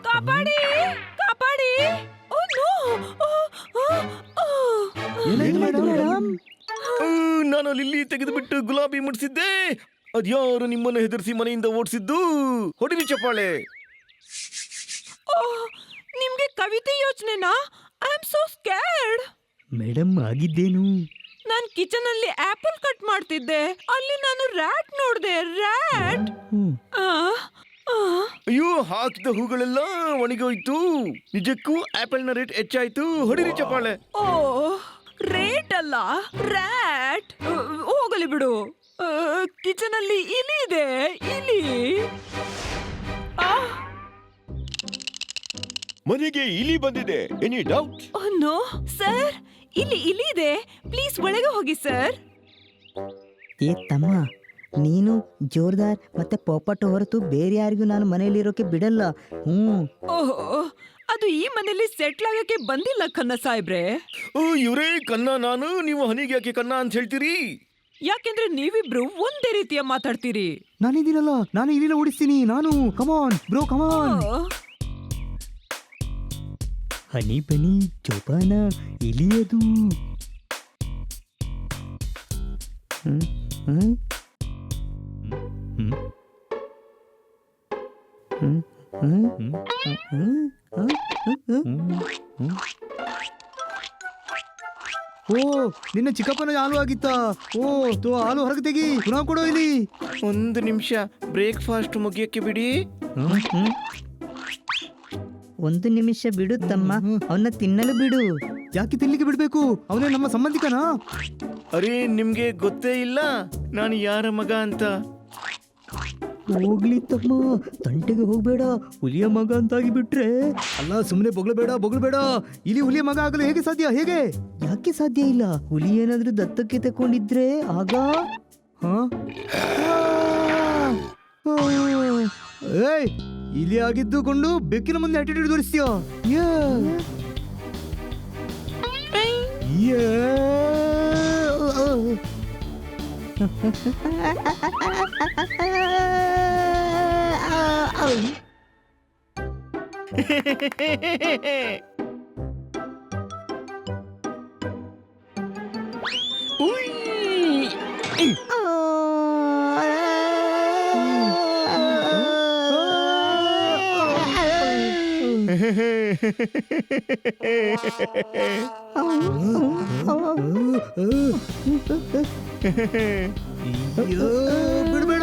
ಕಾಪಾಡಿ ಕಾಪಾಡಿ. Oh no. ನಾನು ಲಿಲ್ಲಿ ತೆಗೆದುಬಿಟ್ಟು ಗುಲಾಬಿ ಮುಡಿಸಿದ್ದೆ. ಅದ್ಯಾರು ನಿಮ್ಮನ್ನು ಹೆದರಿಸಿ ಮನೆಯಿಂದ ಓಡಿಸಿದ್ದು? ಹೊಡಿರಿ ಚಪ್ಪಾಳೆ. ನಿಮ್ಗೆ ಕವಿತೆ ಯೋಚನೆನಾ? I am so scared. Madam ಆಗಿದ್ದೇನು? ನಾನ್ ಕಿಚನ್ ಅಲ್ಲಿ ಆಪಲ್ ಕಟ್ ಮಾಡ್ತಿದ್ದೆ, ಅಲ್ಲಿ ನಾನು ರ್ಯಾಟ್ ನೋಡ್ದೆ. ರ್ಯಾಟ್. ಅಯ್ಯೋ, ಹಾಕಿದ ಹೂಗಳೆಲ್ಲ ಒಣಗೋಯ್ತು. ನಿಜಕ್ಕೂ ಆಪಲ್ ನ ರೇಟ್ ಹೆಚ್ಚಾಯ್ತು. ಹೊಡಿರಿ ಚಪ್ಪಾಳೆ. ಓ, ರೇಟ್ ಅಲ್ಲ, ರ್ಯಾಟ್. ಹೋಗಲಿ ಬಿಡು. ಕಿಚನ್ ಅಲ್ಲಿ ಇಲಿ ಇದೆ, ಇಲಿ. ಮನೆಗೆ ಇಲಿ ಬಂದಿದೆ. Any doubt? ನೋ ಸರ್, ಇಲ್ಲಿ ಇಲಿ ಇದೆ. ಪ್ಲೀಸ್ ಒಳಗೆ ಹೋಗಿ ಸರ್. ಏ ತಮ್ಮ, ನೀನು ಜೋರ್ದಾರ್ ಮತ್ತೆ ಪೋಪಟ್ ಹೊರತು ಬೇರೆ ಯಾರಿಗೂ ನಾನು ಮನೆಯಲ್ಲಿರೋಕೆ ಬಿಡಲ್ಲ. ಓಹೋ, ಅದು ಈ ಮನೆಯಲ್ಲಿ ಸೆಟ್ಲ್ ಆಗಕ್ಕೆ ಬಂದಿಲ್ಲ ಕನ್ನ ಸಾಹೇಬ್ರೆ. ಇವರೇ ಕನ್ನ. ನಾನು, ನೀವು ಹನಿಗೆ ಯಾಕೆ ಕನ್ನ ಅಂತ ಹೇಳ್ತೀರಿ? ಯಾಕೆಂದ್ರೆ ನೀವಿಬ್ರು ಒಂದೇ ರೀತಿಯ ಮಾತಾಡ್ತೀರಿ. ನಾನಿದ್ದೀನಲ್ಲ, ನಾನು ಇಲಿನ ಓಡಿಸ್ತೀನಿ. ನಾನು ಕಮಾನ್ ಬ್ರೋ, ಕಮಾನ್. ಹನಿ ಬನಿ ಜೋಪಾನ, ಇಲಿಯದು. ಓ, ನಿನ್ನ ಚಿಕ್ಕಪ್ಪನ ಹಾಲು ಆಗಿತ್ತಾ? ಓ, ಹಾಲು ಹೊರಗೆ ತೆಗಿ, ಪುನಃ ಕೊಡೋ ಇಲ್ಲಿ. ಒಂದು ನಿಮಿಷ, ಬ್ರೇಕ್ಫಾಸ್ಟ್ ಮುಗಿಯಕ್ಕೆ ಬಿಡಿ. ಒಂದು ನಿಮಿಷ ಬಿಡು ತಮ್ಮ, ಅವನ್ನ ತಿನ್ನಲು ಬಿಡು. ಯಾಕೆ ತಿನ್ಲಿಕ್ಕೆ ಬಿಡ್ಬೇಕು? ಅವನೇ ನಮ್ಮ ಸಂಬಂಧಿಕನಾ? ಅರೇ, ನಿಮ್ಗೆ ಗೊತ್ತೇ ಇಲ್ಲ ನಾನು ಯಾರ ಮಗ ಅಂತ. ಹೋಗ್ಲಿ ತಮ್ಮ, ತಂಟೆಗೆ ಹೋಗ್ಬೇಡ. ಹುಲಿಯ ಮಗ ಅಂತಾಗಿ ಬಿಟ್ರೆ ಅಲ್ಲ. ಸುಮ್ಮನೆ ಬೊಗಳಬೇಡ. ಇಲ್ಲಿ ಹುಲಿಯ ಮಗ ಆಗಲು ಹೇಗೆ ಸಾಧ್ಯ? ಹೇಗೆ? ಯಾಕೆ ಸಾಧ್ಯ ಇಲ್ಲ? ಹುಲಿ ಏನಾದ್ರೂ ದತ್ತಕ್ಕೆ ತಕೊಂಡಿದ್ರೆ ಆಗ ಏಯ್, ಇಲ್ಲಿ ಆಗಿದ್ದುಕೊಂಡು ಬೆಕ್ಕಿನ ಮುಂದೆ ಆಟಿಟ್ಯೂಡ್ ತೋರಿಸ್ತೀಯ? ಬಿಡ್ಬೇಡ.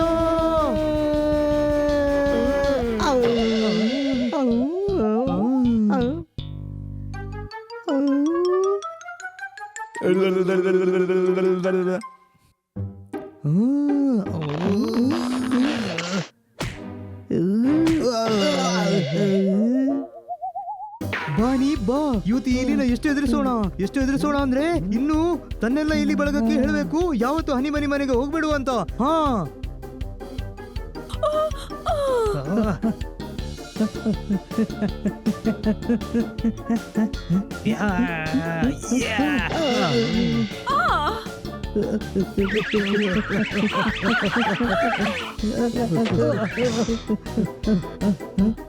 ಬಾನಿ ಬಾ, ಇವತ್ತು ಇಲಿನ ಎಷ್ಟು ಎದುರಿಸೋಣ ಅಂದ್ರೆ ಇನ್ನು ತನ್ನೆಲ್ಲ ಇಲಿ ಬಳಗಕ್ಕೆ ಹೇಳಬೇಕು, ಯಾವತ್ತು ಹನಿ ಮನಿ ಮನೆಗೆ ಹೋಗ್ಬಿಡು ಅಂತ.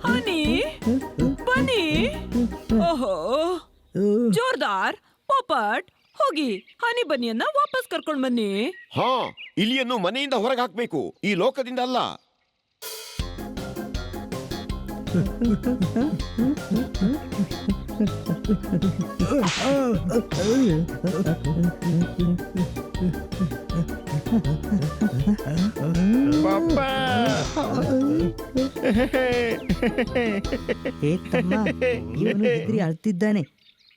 ಹನಿ ಬನ್ನಿ. ಓಹೋ, ಜೋರ್ದಾರ್, ಪೋಪಟ್, ಹೋಗಿ ಹನಿ ಬನ್ನಿಯನ್ನ ವಾಪಸ್ ಕರ್ಕೊಂಡ್ ಬನ್ನಿ. ಹಾ, ಇಲಿಯನ್ನು ಮನೆಯಿಂದ ಹೊರಗೆ ಹಾಕ್ಬೇಕು, ಈ ಲೋಕದಿಂದ ಅಲ್ಲ. ಇವನು ಹೆದರಿ ಅಳ್ತಿದ್ದಾನೆ,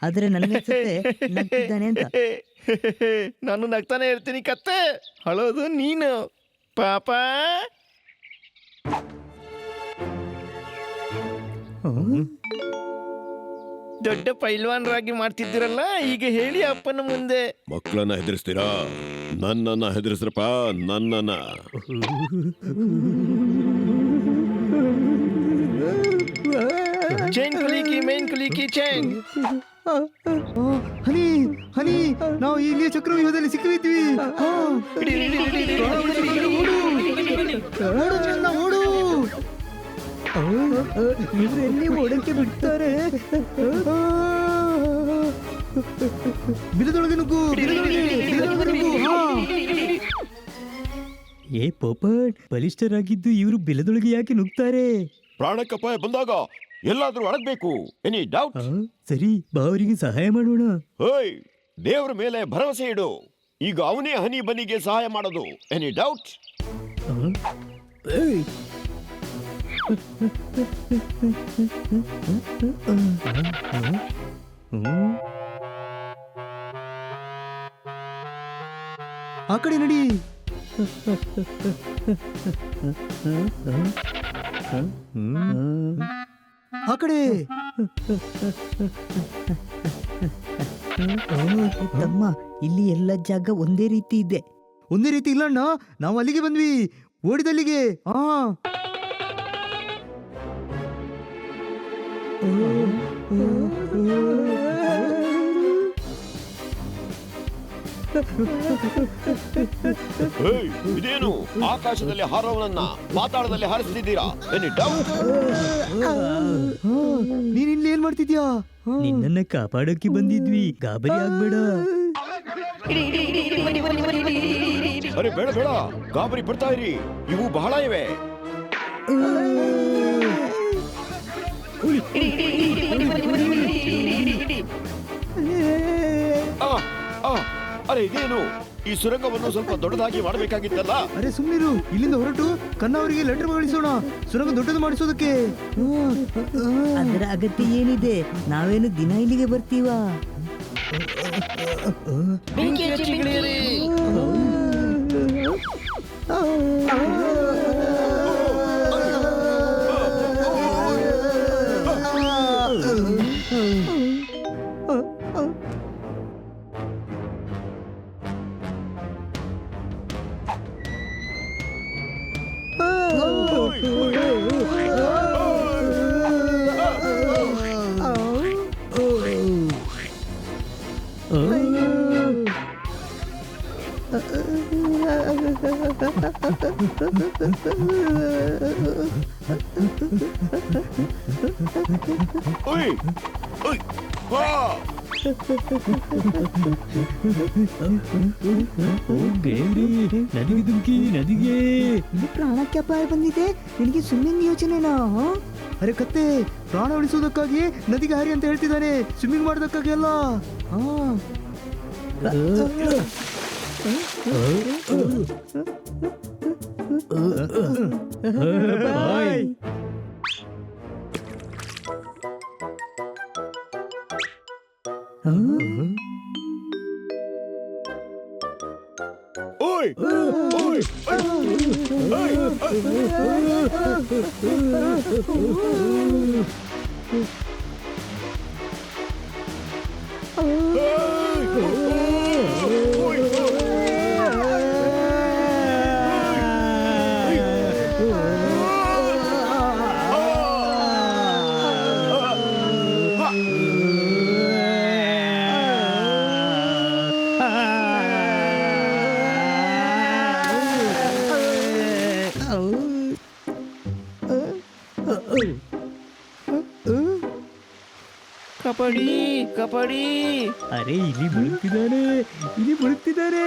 ಆದ್ರೆ ನನಗನ್ಸುತ್ತೆ ನಗ್ತಿದ್ದಾನೆ ಅಂತ. ನಾನು ನಗ್ತಾನೆ ಇರ್ತೀನಿ ಕತ್ತೆ. ಅಳೋದು ನೀನು ಪಾಪ. ದೊಡ್ಡ ಪೈಲ್ವಾನರಾಗಿ ಮಾಡ್ತಿದ್ದೀರಲ್ಲ, ಈಗ ಹೇಳಿ ಅಪ್ಪನ ಮುಂದೆ. ಮಕ್ಕಳನ್ನ ಹೆದರಿಸ್ತೀರಾ? ನನ್ನನ್ನ ಹೆದರಿಸ್ರಪ್ಪ, ನನ್ನನ್ನ. ಚೈನ್ ಕುಲಿಕಿ ಮೇನ್ ಕುಲಿಕಿ ಚೈನ್. ಹನಿ ಹನಿ ನಾವು ಇಲ್ಲಿಯ ಚಕ್ರವ್ಯೂಹದಲ್ಲಿ ಸಿಕ್ಕಿದ್ವಿ. ಓಡು. ಇವರೆಲ್ಲಿ ಓಡಕ್ಕೆ ಬಿಡ್ತಾರೆ? ಬಿಲದೊಳಗೆ ನುಗ್ಗು. ಏ ಪೋಪಟ್, ಬಲಿಷ್ಠರಾಗಿದ್ದು ಇವರು ಬಿಲದೊಳಗೆ ಯಾಕೆ ನುಗ್ತಾರೆ? ಪ್ರಾಣಕ್ಕಪಾಯ ಬಂದಾಗ ಎಲ್ಲಾದ್ರೂ ಅಡಗ್ಬೇಕು. Any doubt? ಸರಿ, ಬಾ ಅವರಿಗೆ ಸಹಾಯ ಮಾಡೋಣ. ಓಯ್, ದೇವ್ರ ಮೇಲೆ ಭರವಸೆ ಇಡು. ಈಗ ಅವನೇ ಹನಿ ಬನಿಗೆ ಸಹಾಯ ಮಾಡೋದು. Any doubt? ಆ ಕಡೆ ನಡಿ. ಆ ಕಡೆ. ತಮ್ಮ, ಇಲ್ಲಿ ಎಲ್ಲ ಜಾಗ ಒಂದೇ ರೀತಿ ಇದೆ. ಒಂದೇ ರೀತಿ ಇಲ್ಲ ಅಣ್ಣ, ನಾವು ಅಲ್ಲಿಗೆ ಬಂದ್ವಿ, ಓಡಿದಲ್ಲಿಗೆ. ಏಯ್, ಇದೇನು ಆಕಾಶದಲ್ಲಿ ಹಾರೋವನನ್ನ ಪಾತಾಳದಲ್ಲಿ ಹಾರಿಸ್ತಿದ್ದೀರಾ? Any doubt? ನೀನ್ ಇಲ್ಲಿ ಏನ್ ಮಾಡ್ತಿದ್ಯಾ? ನಿನ್ನನ್ನ ಕಾಪಾಡೋಕೆ ಬಂದಿದ್ವಿ, ಗಾಬರಿ ಆಗ್ಬೇಡ. ಅರೆ ಬೇಡ ಬೇಡ, ಗಾಬರಿ ಪಡ್ತಾ ಇರಿ, ಇವು ಬಹಳ ಇವೆ. ಅರೆ ಇದೇನು? ಈ ಸುರಂಗವನ್ನು ಸ್ವಲ್ಪ ದೊಡ್ಡದಾಗಿ ಮಾಡಬೇಕಾಗಿತ್ತಲ್ಲ. ಅರೆ ಸುಮ್ಮನಿರು, ಇಲ್ಲಿಂದ ಹೊರಟು ಕನ್ನವರಿಗೆ ಲೆಟರ್ ಕಳಿಸೋಣ, ಸುರಂಗ ದೊಡ್ಡದು ಮಾಡಿಸೋದಕ್ಕೆ. ಅದರ ಅಗತ್ಯ ಏನಿದೆ? ನಾವೇನು ದಿನ ಇಲ್ಲಿಗೆ ಬರ್ತೀವಾ? ಓಯ್, ಓಯ್, ವಾ! ನದಿಗೆ ದುಂಕಿ, ನದಿಗೆ. ಇಲ್ಲಿ ಪ್ರಾಣಕ್ಕೆ ಅಪಾಯ ಬಂದಿದೆ, ನಿನಗೆ ಸ್ವಿಮ್ಮಿಂಗ್ ಯೋಚನೆನಾ? ಅರೆ ಕತ್ತೆ, ಪ್ರಾಣ ಉಳಿಸೋದಕ್ಕಾಗಿ ನದಿಗೆ ಹಾರಿ ಅಂತ ಹೇಳ್ತಿದ್ದಾನೆ, ಸ್ವಿಮ್ಮಿಂಗ್ ಮಾಡೋದಕ್ಕಾಗಿ ಅಲ್ಲ. ಬಾಯ್. ಓಯ್, ಓಯ್, ಕಬಡ್ಡಿ ಕಬಡ್ಡಿ. ಅರೆ ಇಲ್ಲಿ ಮುಳುಗ್ತಿದ್ದಾನೆ, ಇಲ್ಲಿ ಮುಳುಗ್ತಿದ್ದಾನೆ.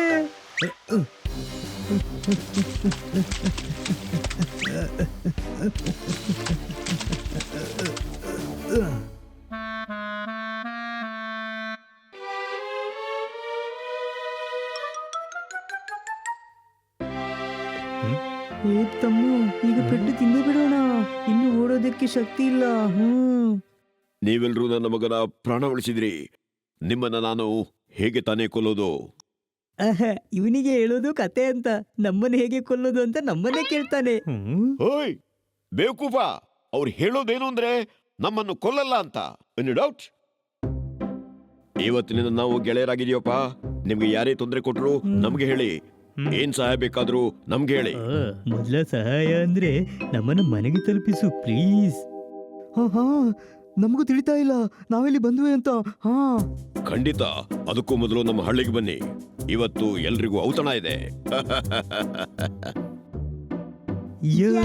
ಏ ತಮ್ಮ, ಈಗ ಪೆಟ್ಟು ತಿಂದೇ ಬಿಡೋಣ, ಇನ್ನು ಓಡೋದಕ್ಕೆ ಶಕ್ತಿ ಇಲ್ಲ. ನೀವೆಲ್ರೂ ನನ್ನ ಮಗನ ಪ್ರಾಣ ಉಳಿಸಿದ್ರಿ. ನಿಮ್ಮನ್ನ ನಾನು ಹೇಗೆ ತಾನೇ ಕೊಲ್ಲೋದು? ಇವನಿಗೆ ಹೇಳೋದು ಕತೆ ಅಂತ, ನಮ್ಮನ್ನ ಹೇಗೆ ಕೊಲ್ಲೋದು ಅಂತ ನಮ್ಮನ್ನೇ ಕೇಳ್ತಾನೆ. ಓಯ್ ಬೇವಕೂಫ, ಅವ್ರು ಹೇಳೋದೇನು ಅಂದ್ರೆ ನಮ್ಮನ್ನು ಕೊಲ್ಲಲ್ಲ ಅಂತ. Any doubt? ಇವತ್ತಿನಿಂದ ನಾವು ಗೆಳೆಯರಾಗಿದೀವಪ್ಪ. ನಿಮ್ಗೆ ಯಾರೇ ತೊಂದರೆ ಕೊಟ್ರು ನಮ್ಗೆ ಹೇಳಿ, ಏನ್ ಸಹಾಯ ಬೇಕಾದ್ರೂ ನಮ್ಗೆ ಹೇಳಿ. ಮೊದಲ ಸಹಾಯ ಅಂದ್ರೆ ನಮ್ಮನ್ನ ಮನೆಗೆ ತಲುಪಿಸು ಪ್ಲೀಸ್. ಹಾ ನಮಗೂ ತಿಳಿತಾ ಇಲ್ಲ ನಾವೆಲ್ಲಿ ಬಂದ್ವಿ ಅಂತ. ಖಂಡಿತ. ಅದಕ್ಕೂ ಮೊದಲು ನಮ್ಮ ಹಳ್ಳಿಗೆ ಬನ್ನಿ. ಇವತ್ತು ಎಲ್ರಿಗೂ ಔತಣ ಇದೆ. ಯಾ